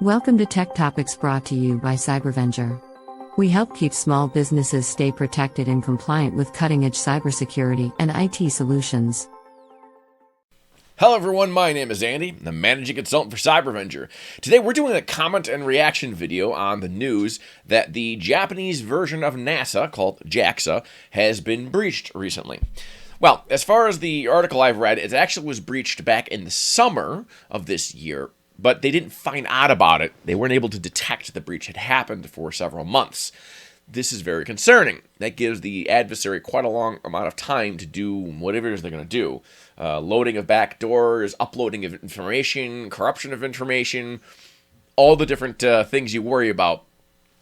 Welcome to Tech Topics brought to you by Cybervenger. We help keep small businesses stay protected and compliant with cutting-edge cybersecurity and IT solutions. Hello everyone, my name is Andy, I'm the Managing Consultant for Cybervenger. Today we're doing a comment and reaction video on the news that the Japanese version of NASA, called Jaxa, has been breached recently. Well, as far as the article I've read, it actually was breached back in the summer of this year, but they didn't find out about it. They weren't able to detect the breach had happened for several months. This is very concerning. That gives the adversary quite a long amount of time to do whatever it is they're going to do. Loading of backdoors, uploading of information, corruption of information, all the different things you worry about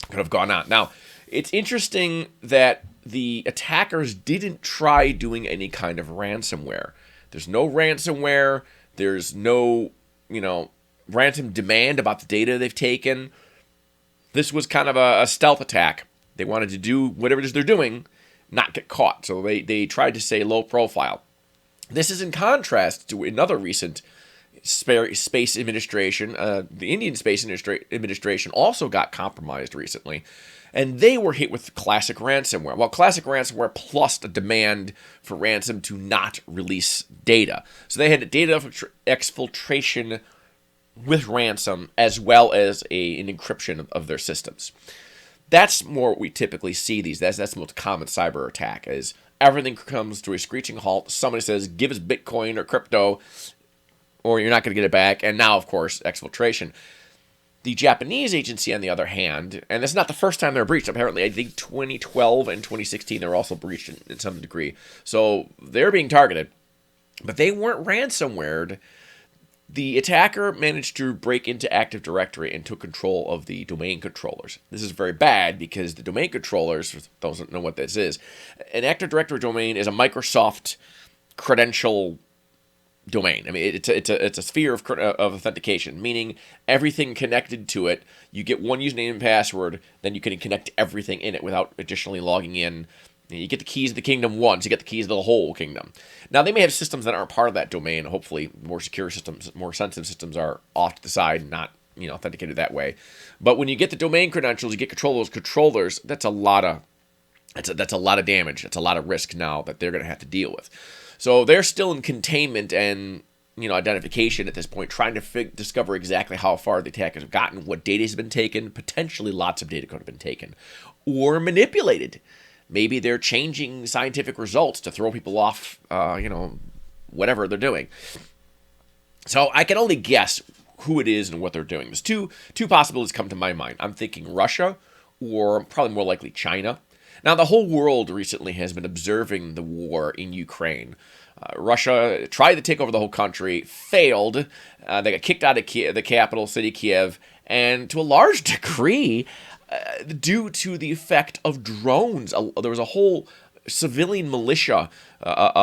could have gone on. Now, it's interesting that the attackers didn't try doing any kind of ransomware. There's no ransomware. There's no, ransom demand about the data they've taken. This was kind of a stealth attack. They wanted to do whatever it is they're doing, not get caught. So they tried to stay low profile. This is in contrast to another recent space administration. The Indian Space Administration also got compromised recently, and they were hit with classic ransomware. Well, classic ransomware plus a demand for ransom to not release data. So they had data exfiltration with ransom as well as an encryption of their systems. That's more what we typically see these days. That's the most common cyber attack, is everything comes to a screeching halt. Somebody says, give us Bitcoin or crypto, or you're not going to get it back. And now, of course, exfiltration. The Japanese agency, on the other hand, and it's not the first time they're breached. Apparently, I think 2012 and 2016, they were also breached in some degree. So they're being targeted. But they weren't ransomwared. The attacker managed to break into Active Directory and took control of the domain controllers. This is very bad because the domain controllers, for those who don't know what this is, an Active Directory domain is a Microsoft credential domain. I mean, it's a sphere of authentication, meaning everything connected to it, you get one username and password, then you can connect everything in it without additionally logging in. You get the keys of the kingdom once, you get the keys of the whole kingdom. Now, they may have systems that aren't part of that domain. Hopefully, more secure systems, more sensitive systems are off to the side and not, authenticated that way. But when you get the domain credentials, you get control of those controllers, that's a lot of damage. That's a lot of risk now that they're going to have to deal with. So they're still in containment and identification at this point, trying to discover exactly how far the attackers have gotten, what data has been taken. Potentially lots of data could have been taken or manipulated. Maybe they're changing scientific results to throw people off, whatever they're doing. So I can only guess who it is and what they're doing. There's two possibilities come to my mind. I'm thinking Russia, or probably more likely China. Now, the whole world recently has been observing the war in Ukraine. Russia tried to take over the whole country, failed. They got kicked out of the capital city, Kiev, and to a large degree, due to the effect of drones. There was a whole civilian militia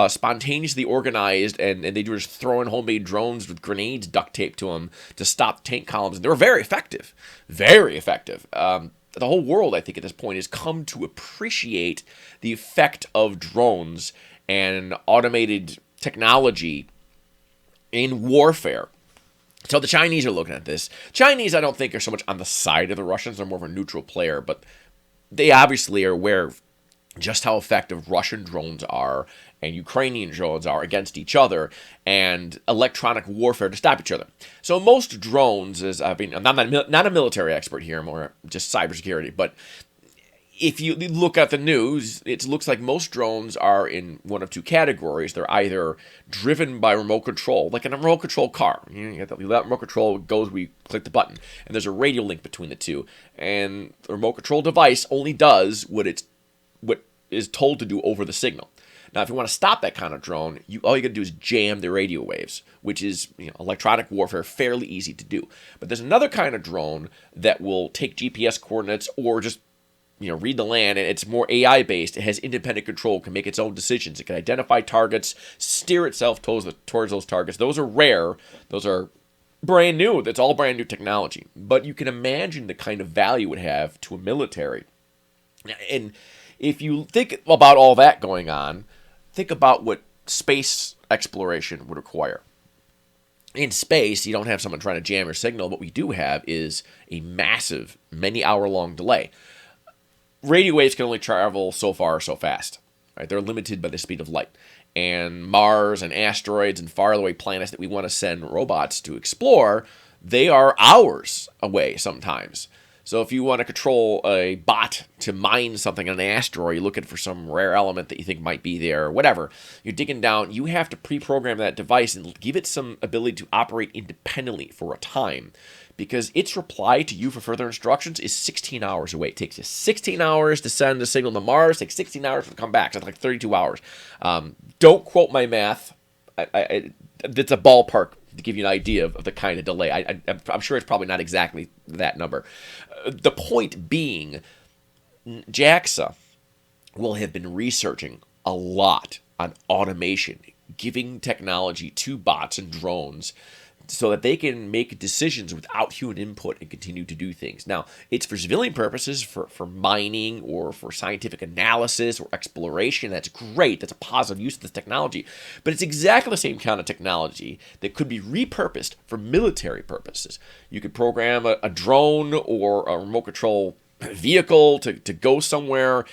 spontaneously organized, and they were just throwing homemade drones with grenades duct taped to them to stop tank columns. And they were very effective. Very effective. The whole world, I think, at this point has come to appreciate the effect of drones and automated technology in warfare. So the Chinese are looking at this. Chinese, I don't think, are so much on the side of the Russians. They're more of a neutral player, but they obviously are aware of just how effective Russian drones are and Ukrainian drones are against each other, and electronic warfare to stop each other. So most drones, I'm not a military expert here, more just cybersecurity, but if you look at the news, it looks like most drones are in one of two categories. They're either driven by remote control, like in a remote control car. You get that remote control goes, we click the button, and there's a radio link between the two. And the remote control device only does what is told to do over the signal. Now, if you want to stop that kind of drone, all you got to do is jam the radio waves, which is electronic warfare, fairly easy to do. But there's another kind of drone that will take GPS coordinates or just read the land, and it's more AI-based. It has independent control, can make its own decisions. It can identify targets, steer itself towards those targets. Those are rare. Those are brand new. That's all brand new technology. But you can imagine the kind of value it would have to a military. And if you think about all that going on, think about what space exploration would require. In space, you don't have someone trying to jam your signal. What we do have is a massive, many-hour-long delay. Radio waves can only travel so far, so fast. Right? They're limited by the speed of light. And Mars and asteroids and faraway planets that we want to send robots to explore, they are hours away sometimes. So if you want to control a bot to mine something on an asteroid, you're looking for some rare element that you think might be there, or whatever, you're digging down, you have to pre-program that device and give it some ability to operate independently for a time, because its reply to you for further instructions is 16 hours away. It takes you 16 hours to send the signal to Mars, it takes 16 hours to come back, so it's like 32 hours. Don't quote my math. It's a ballpark to give you an idea of the kind of delay. I'm sure it's probably not exactly that number. The point being, Jaxa will have been researching a lot on automation, giving technology to bots and drones so that they can make decisions without human input and continue to do things. Now, it's for civilian purposes, for mining or for scientific analysis or exploration. That's great. That's a positive use of this technology. But it's exactly the same kind of technology that could be repurposed for military purposes. You could program a drone or a remote control vehicle to go somewhere,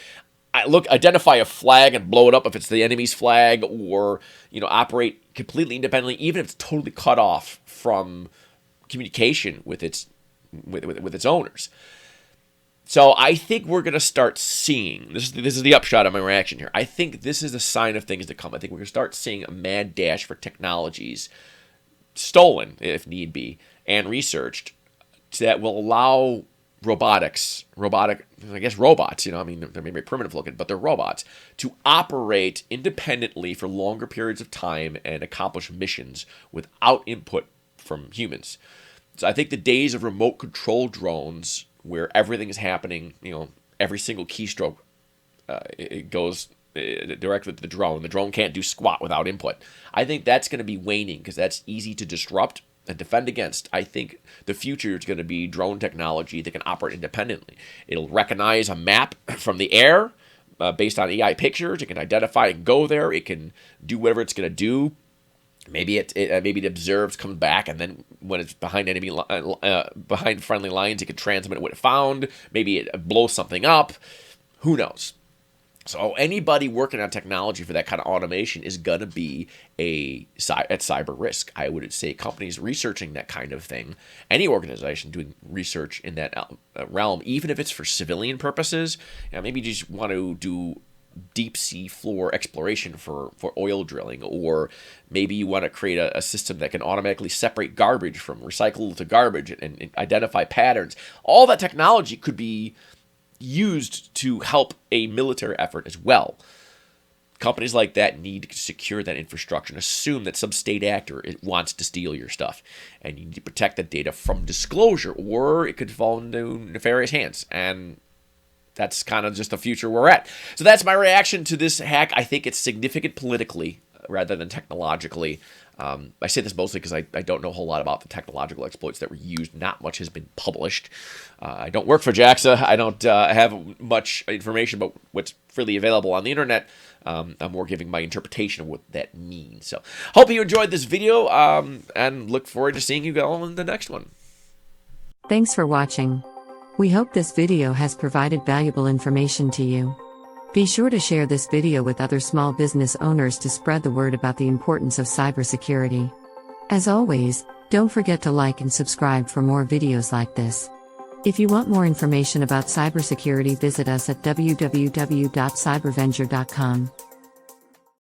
identify a flag and blow it up if it's the enemy's flag, or operate completely independently, even if it's totally cut off from communication with its owners. So I think we're going to start seeing, this is the upshot of my reaction here, I think this is a sign of things to come. I think we're going to start seeing a mad dash for technologies stolen, if need be, and researched that will allow robots, they're maybe primitive looking, but they're robots, to operate independently for longer periods of time and accomplish missions without input from humans. So I think the days of remote control drones, where everything is happening, every single keystroke, it goes directly to the drone can't do squat without input. I think that's going to be waning, because that's easy to disrupt and defend against. I think the future is going to be drone technology that can operate independently. It'll recognize a map from the air based on AI pictures. It can identify and go there. It can do whatever it's going to do. Maybe it observes, comes back, and then when it's behind behind friendly lines, it can transmit what it found. Maybe it blows something up. Who knows? So anybody working on technology for that kind of automation is going to be at cyber risk. I would say companies researching that kind of thing, any organization doing research in that realm, even if it's for civilian purposes, maybe you just want to do deep sea floor exploration for oil drilling, or maybe you want to create a system that can automatically separate garbage from recyclable to garbage and identify patterns. All that technology could be used to help a military effort as well. Companies like that need to secure that infrastructure and assume that some state actor wants to steal your stuff. And you need to protect that data from disclosure, or it could fall into nefarious hands. And that's kind of just the future we're at. So that's my reaction to this hack. I think it's significant politically rather than technologically. I say this mostly because I don't know a whole lot about the technological exploits that were used. Not much has been published. I don't work for Jaxa. I don't have much information about what's freely available on the internet. I'm more giving my interpretation of what that means. So hope you enjoyed this video, and look forward to seeing you all in the next one. Thanks for watching. We hope this video has provided valuable information to you. Be sure to share this video with other small business owners to spread the word about the importance of cybersecurity. As always, don't forget to like and subscribe for more videos like this. If you want more information about cybersecurity, visit us at www.cybervenger.com.